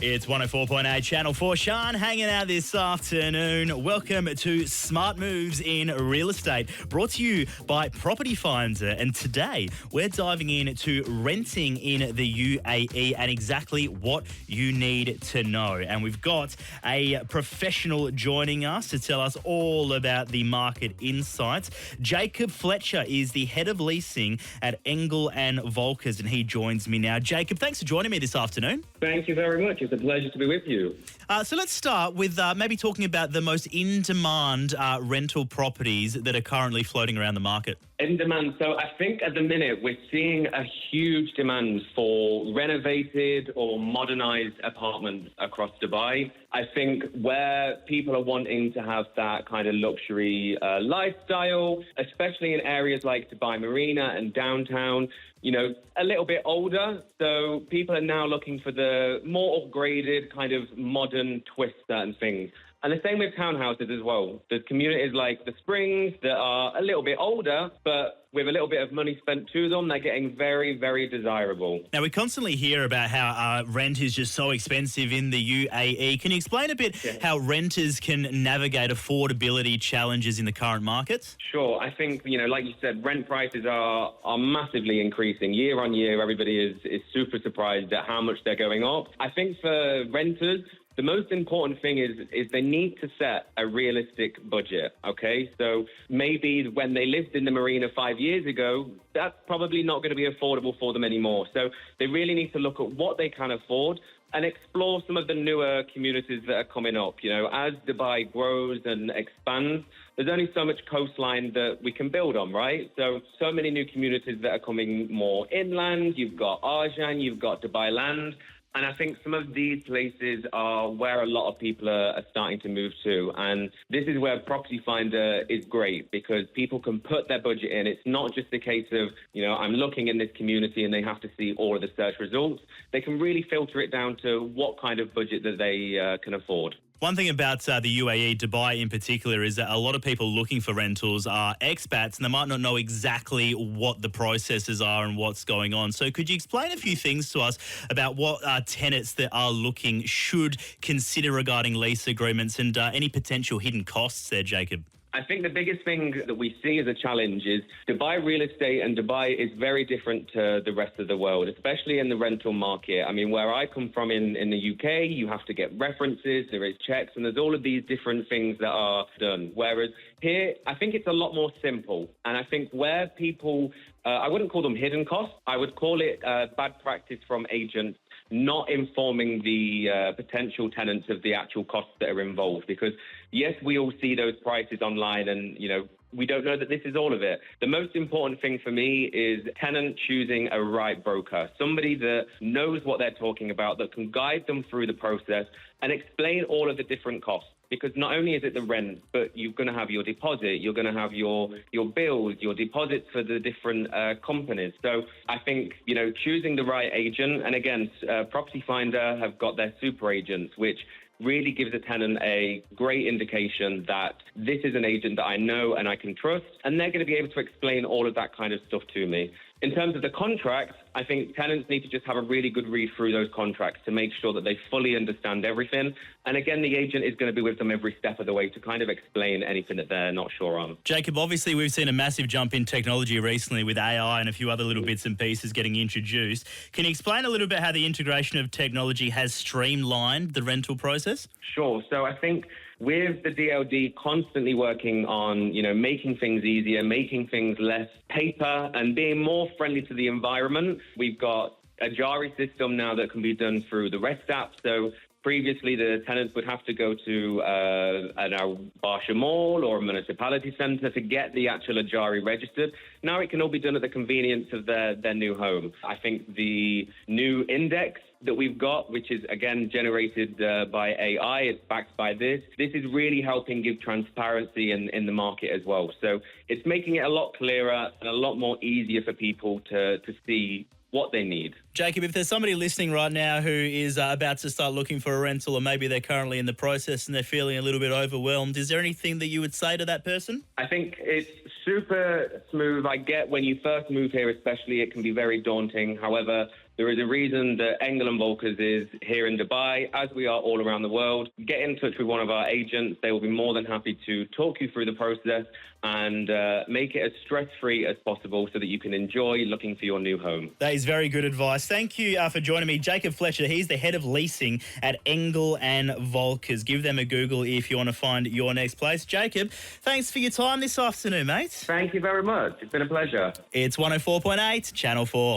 It's 104.8 Channel 4. Sean hanging out this afternoon. Welcome to Smart Moves in Real Estate, brought to you by Property Finder. And today we're diving into renting in the UAE and exactly what you need to know. And we've got a professional joining us to tell us all about the market insights. Jacob Fletcher is the head of leasing at Engel Völkers, and he joins me now. Jacob, thanks for joining me this afternoon. Thank you very much. It's a pleasure to be with you. So let's start with maybe talking about the most in-demand rental properties that are currently floating around the market. In demand. So I think at the minute we're seeing a huge demand for renovated or modernised apartments across Dubai. I think where people are wanting to have that kind of luxury lifestyle, especially in areas like Dubai Marina and downtown, you know, a little bit older. So people are now looking for the more upgraded kind of modern twist certain things. And the same with townhouses as well. There's communities like the Springs that are a little bit older, but with a little bit of money spent to them, they're getting very, very desirable. Now, we constantly hear about how rent is just so expensive in the UAE. Can you explain a bit how renters can navigate affordability challenges in the current markets? Sure. I think, you know, like you said, rent prices are massively increasing. Year on year, everybody is super surprised at how much they're going up. I think for renters, the most important thing is they need to set a realistic budget, okay? So maybe when they lived in the marina 5 years ago, that's probably not going to be affordable for them anymore. So they really need to look at what they can afford and explore some of the newer communities that are coming up. You know, as Dubai grows and expands, there's only so much coastline that we can build on, right? So many new communities that are coming more inland. You've got Arjan, you've got Dubai Land. And I think some of these places are where a lot of people are starting to move to. And this is where Property Finder is great because people can put their budget in. It's not just a case of, you know, I'm looking in this community and they have to see all of the search results. They can really filter it down to what kind of budget that they can afford. One thing about the UAE, Dubai in particular, is that a lot of people looking for rentals are expats and they might not know exactly what the processes are and what's going on. So could you explain a few things to us about what tenants that are looking should consider regarding lease agreements and any potential hidden costs there, Jacob? I think the biggest thing that we see as a challenge is Dubai real estate, and Dubai is very different to the rest of the world, especially in the rental market. I mean, where I come from in the UK, you have to get references, there is checks, and there's all of these different things that are done. Whereas here, I think it's a lot more simple. And I think where people, I wouldn't call them hidden costs, I would call it bad practice from agents not informing the potential tenants of the actual costs that are involved. Because, yes, we all see those prices online and, you know, we don't know that this is all of it. The most important thing for me is tenant choosing a right broker, somebody that knows what they're talking about, that can guide them through the process and explain all of the different costs. Because not only is it the rent, but you're going to have your deposit, you're going to have your bills, your deposits for the different companies. So I think, you know, choosing the right agent, and again, Property Finder have got their super agents, which really gives a tenant a great indication that this is an agent that I know and I can trust, and they're going to be able to explain all of that kind of stuff to me. In terms of the contracts, I think tenants need to just have a really good read through those contracts to make sure that they fully understand everything. And again, the agent is going to be with them every step of the way to kind of explain anything that they're not sure on. Jacob, obviously we've seen a massive jump in technology recently with AI and a few other little bits and pieces getting introduced. Can you explain a little bit how the integration of technology has streamlined the rental process? Sure. So I think with the DLD constantly working on, you know, making things easier, making things less paper and being more friendly to the environment, we've got a Jari system now that can be done through the REST app. So previously, the tenants would have to go to a Barsha Mall or a municipality centre to get the actual Ajari registered. Now it can all be done at the convenience of their new home. I think the new index that we've got, which is, again, generated by AI, it's backed by this. This is really helping give transparency in the market as well. So it's making it a lot clearer and a lot more easier for people to see what they need. Jacob, if there's somebody listening right now who is about to start looking for a rental, or maybe they're currently in the process and they're feeling a little bit overwhelmed, is there anything that you would say to that person? I think it's super smooth. I get when you first move here, especially, it can be very daunting. However, There is a reason that Engel Völkers is here in Dubai, as we are all around the world. Get in touch with one of our agents. They will be more than happy to talk you through the process and make it as stress-free as possible so that you can enjoy looking for your new home. That is very good advice. Thank you for joining me. Jacob Fletcher, he's the head of leasing at Engel and Völkers. Give them a Google if you want to find your next place. Jacob, thanks for your time this afternoon, mate. Thank you very much. It's been a pleasure. It's 104.8, Channel 4.